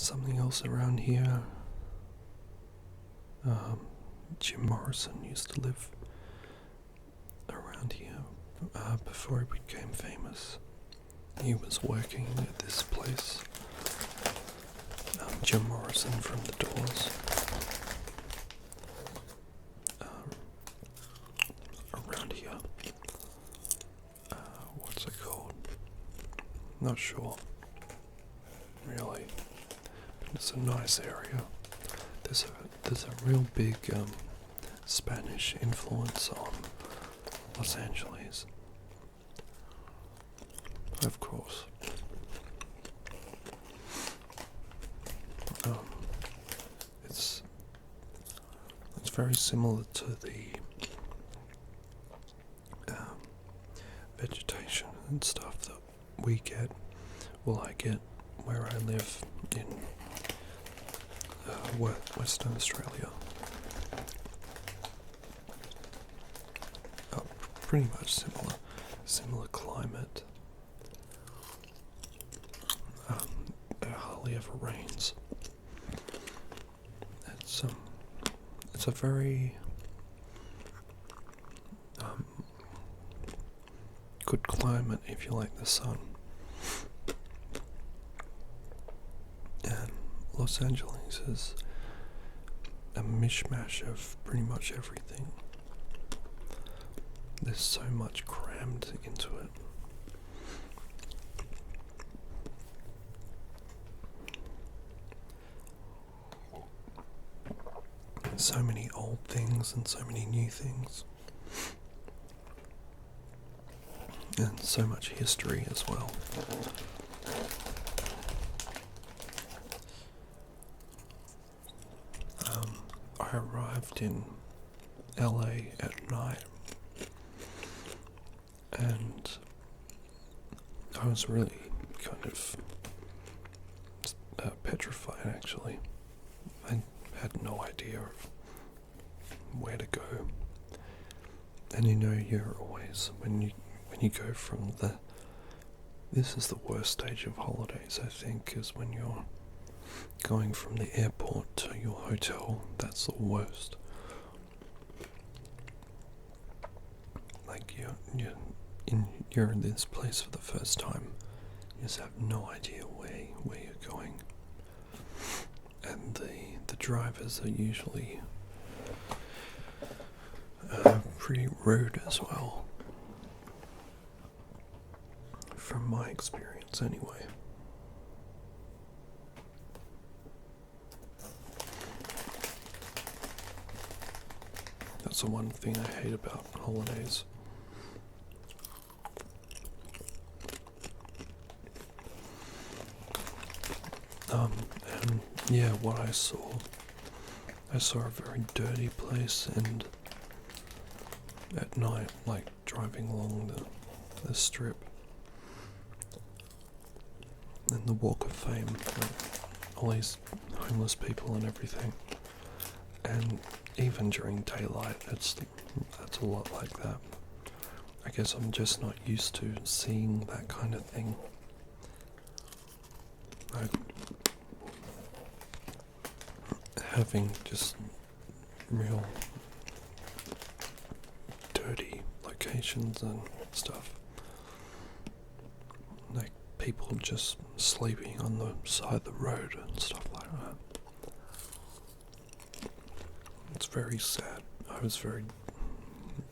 something else around here. Jim Morrison used to live around here before he became famous. He was working at this place. Jim Morrison from The Doors. Around here. What's it called? Not sure. Really. But it's a nice area. There's a real big Spanish influence on Los Angeles. Of course. It's very similar to the vegetation and stuff that we get. Well, I get where I live in Western Australia. Pretty much similar climate. It hardly ever rains. It's a very good climate if you like the sun. And Los Angeles is a mishmash of pretty much everything. There's so much crammed into it. So many old things and so many new things. And so much history as well. I arrived in LA at night, and I was really kind of petrified, actually. I had no idea of where to go. And you're always, when you go from this is the worst stage of holidays, I think, is when you're going from the airport to your hotel. That's the worst. Like you're in this place for the first time. You just have no idea where you're going. And the drivers are usually pretty rude as well. From my experience, anyway. That's the one thing I hate about holidays. And yeah, what I saw a very dirty place, and at night, like driving along the strip and the Walk of Fame, like, all these homeless people and everything. And even during daylight, that's a lot like that. I guess I'm just not used to seeing that kind of thing. Like having just real dirty locations and stuff. Like people just sleeping on the side of the road and stuff like that. It's very sad. I was very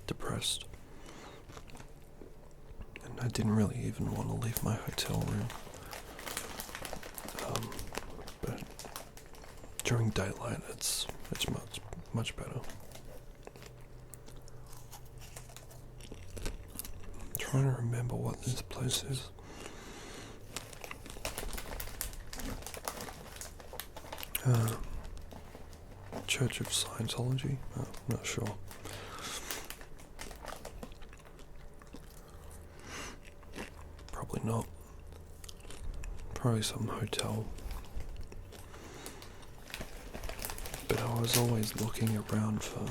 depressed. And I didn't really even want to leave my hotel room. But during daylight, it's much better. I'm trying to remember what this place is. Church of Scientology? I'm not sure. Probably not. Probably some hotel. But I was always looking around for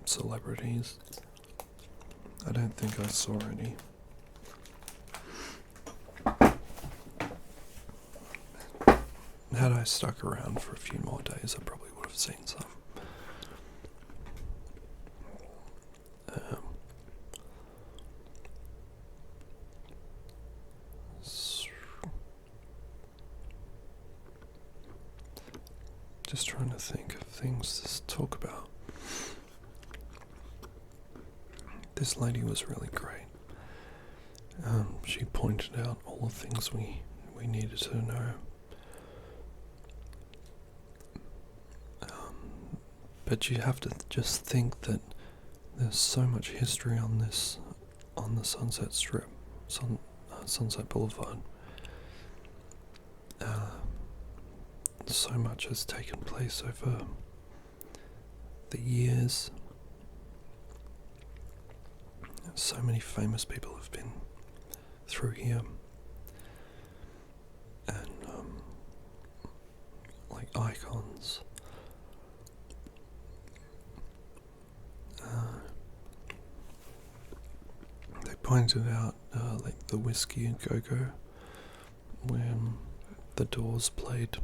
celebrities. I don't think I saw any. had I stuck around for a few more days, I probably would have seen some. Just trying to think of things to talk about. This lady was really great. She pointed out all the things we needed to know. But you have to just think that there's so much history on the Sunset Strip, Sunset Boulevard. So much has taken place over the years. So many famous people have been through here, and like icons. They pointed out like the Whiskey and Go-Go, when the Doors played,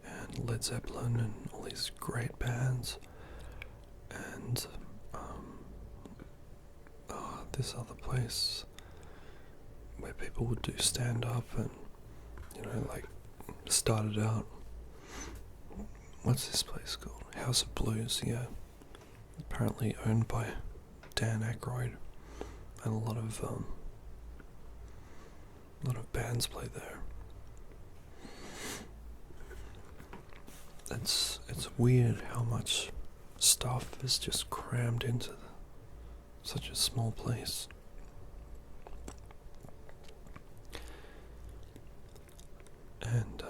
and Led Zeppelin and all these great bands, and this other place where people would do stand-up and, like, started out, what's this place called? House of Blues, yeah. Apparently owned by Dan Aykroyd, and a lot of bands play there. It's weird how much stuff is just crammed into such a small place. And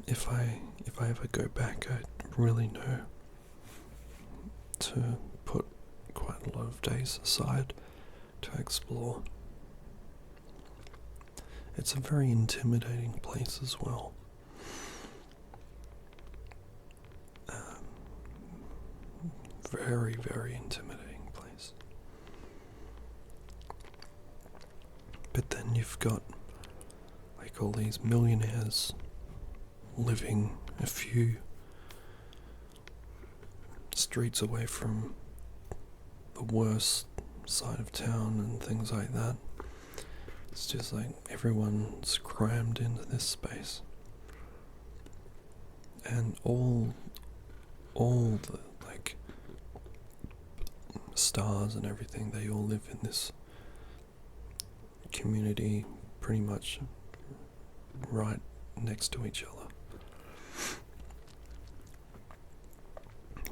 if I ever go back, I really know to put quite a lot of days aside to explore. It's a very intimidating place as well. Very, very intimidating place. But then you've got like all these millionaires living a few streets away from the worst side of town and things like that. It's just like everyone's crammed into this space, and all the like stars and everything, they all live in this community pretty much right next to each other.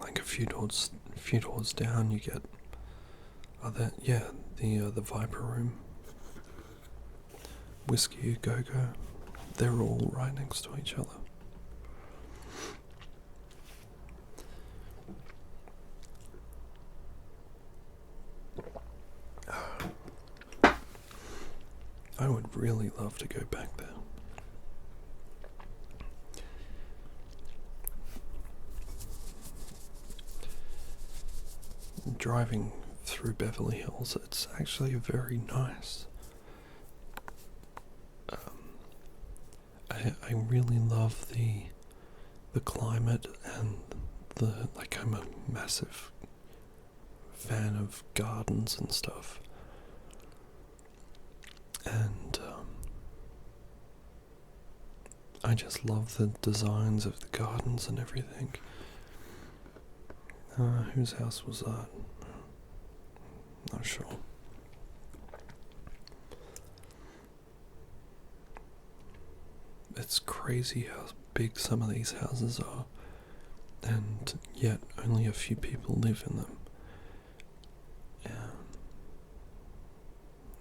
Like a few doors down, you get the Viper Room, Whiskey Go-Go. They're all right next to each other. I would really love to go back there. Driving through Beverly Hills, it's actually very nice. I really love the climate, and I'm a massive fan of gardens and stuff. And I just love the designs of the gardens and everything. Whose house was that? Not sure. It's crazy how big some of these houses are, and yet only a few people live in them.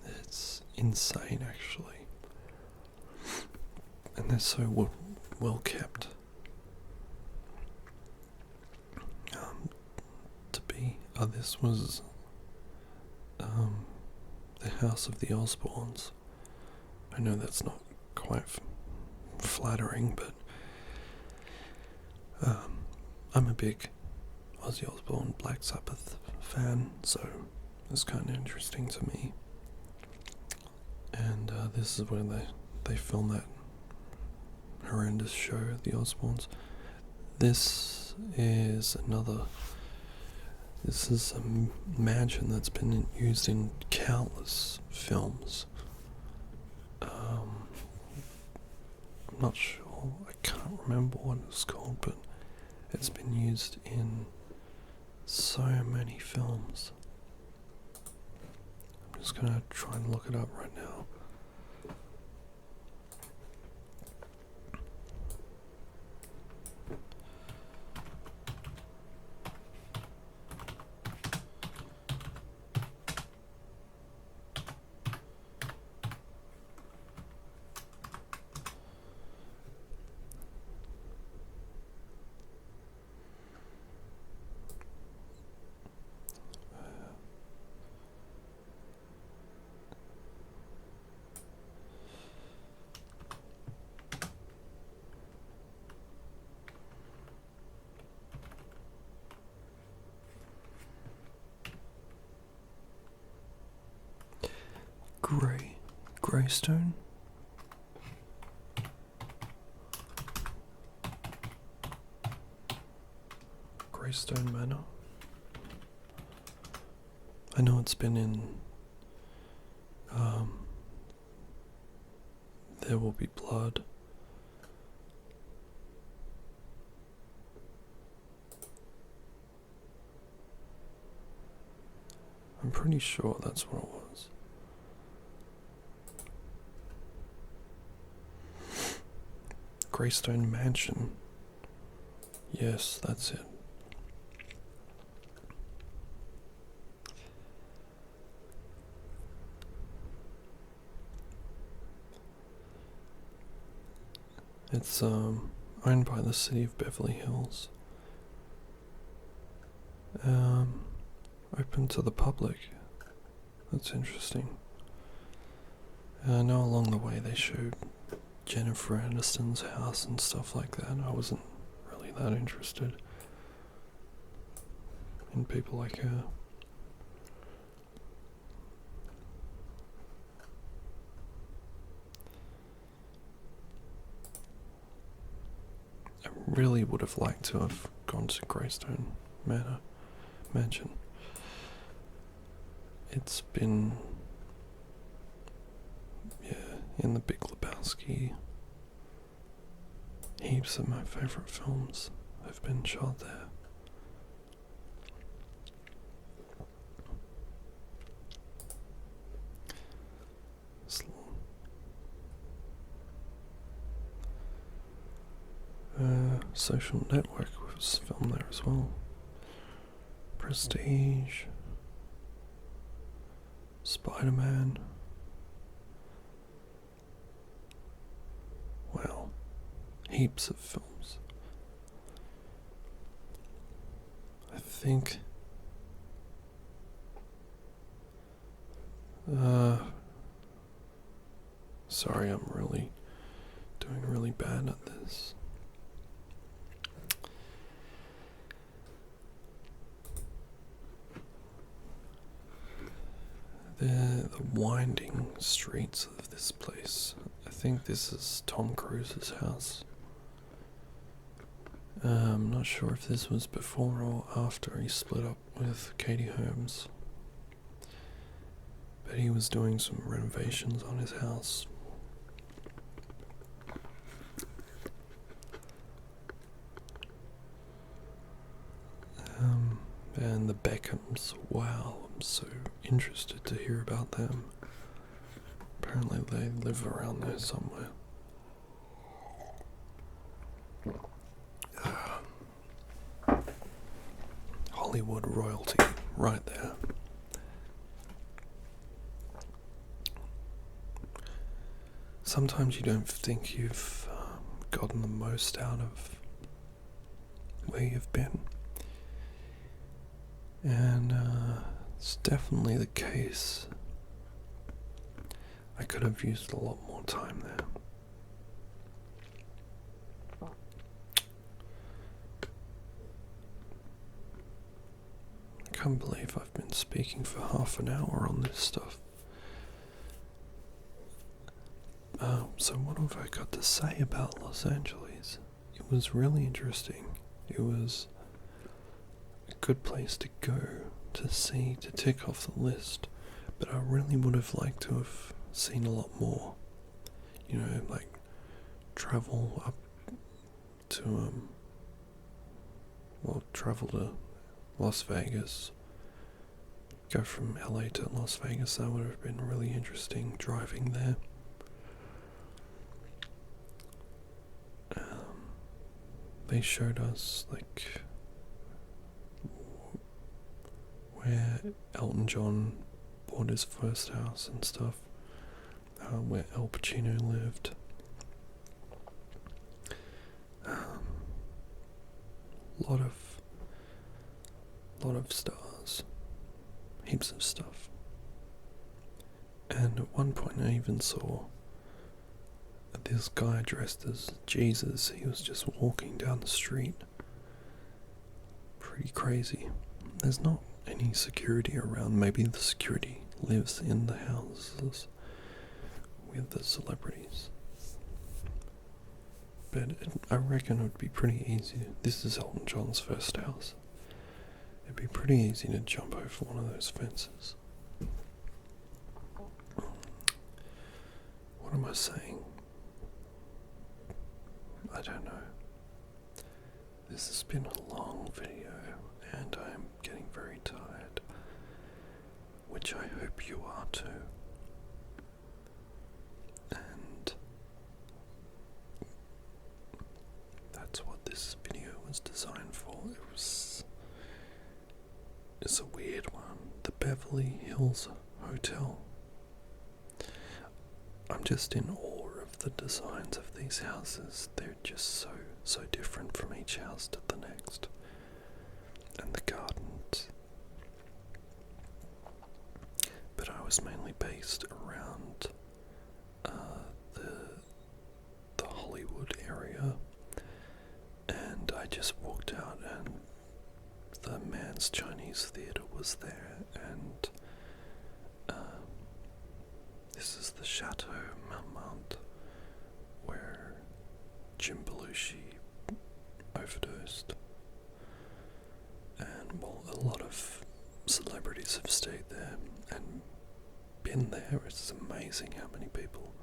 It's insane, actually. And they're so well kept. This was the house of the Osbournes. I know that's not quite flattering, but I'm a big Ozzy Osbourne Black Sabbath fan, so it's kind of interesting to me. And this is where they filmed that horrendous show, The Osbournes. This is a mansion that's been used in countless films. I'm not sure, I can't remember what it's called, but it's been used in so many films. I'm just gonna try and look it up right now. Greystone? Greystone Manor? I know it's been in There Will Be Blood. I'm pretty sure that's what it was. Greystone Mansion. Yes, that's it. It's owned by the city of Beverly Hills. Open to the public. That's interesting. I know along the way they showed Jennifer Aniston's house and stuff like that. I wasn't really that interested in people like her. I really would have liked to have gone to Greystone Mansion. It's been, in The Big Lebowski. Heaps of my favourite films have been shot there. Social Network was filmed there as well. Prestige. Spider-Man. Wow. Heaps of films. I think sorry, I'm really doing really bad at this. The winding streets of this place. I think this is Tom Cruise's house. I'm not sure if this was before or after he split up with Katie Holmes. But he was doing some renovations on his house. And the Beckhams, wow, I'm so interested to hear about them. Apparently they live around there somewhere. Hollywood royalty, right there. Sometimes you don't think you've gotten the most out of where you've been. And it's definitely the case. I could have used a lot more time there. I can't believe I've been speaking for half an hour on this stuff. So what have I got to say about Los Angeles? It was really interesting. It was a good place to go, to see, to tick off the list. But I really would have liked to have seen a lot more. You know, like travel up to travel to Las Vegas. Go from LA to Las Vegas. That would have been really interesting, driving there. They showed us like where Elton John bought his first house and stuff, where Al Pacino lived. Lot of stars, heaps of stuff. And at one point I even saw this guy dressed as Jesus. He was just walking down the street. Pretty crazy. There's not any security around. Maybe the security lives in the houses with the celebrities. But I reckon it would be pretty easy. This is Elton John's first house. It'd be pretty easy to jump over one of those fences. What am I saying? I don't know. This has been a long video and I'm getting very tired, which I hope you are too. And that's what this video was designed for. It's a weird one. The Beverly Hills Hotel. I'm just in awe of the designs of these houses. They're just so different from each house to the next. And the gardens. But I was mainly based around the Hollywood area, and I just walked out and the Man's Chinese Theatre was there, and this is the Chateau Marmont, where Jim Belushi overdosed. And well, a lot of celebrities have stayed there and been there. It's amazing how many people.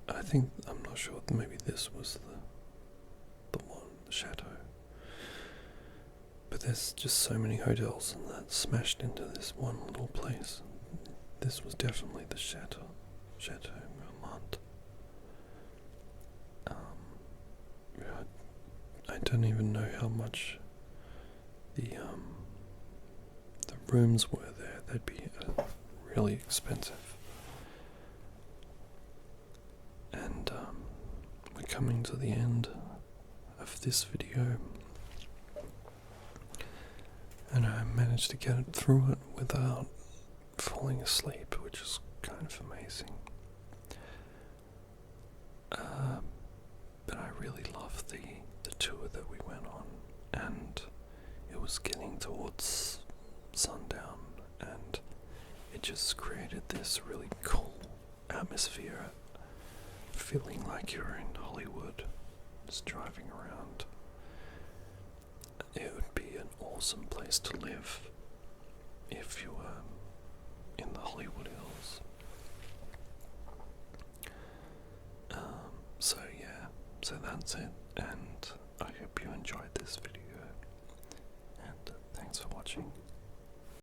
I'm not sure, maybe this was the one, the Chateau. But there's just so many hotels and that smashed into this one little place. This was definitely the Chateau Marmont. I don't even know how much the rooms were there. They'd be really expensive. And we're coming to the end of this video. And I managed to get it through it without falling asleep, which is kind of amazing. But I really loved the tour that we went on, and it was getting towards sundown, and it just created this really cool atmosphere, feeling like you're in Hollywood, just driving around. It would be an awesome place to live if you were in the Hollywood Hills. So that's it, and I hope you enjoyed this video, and thanks for watching.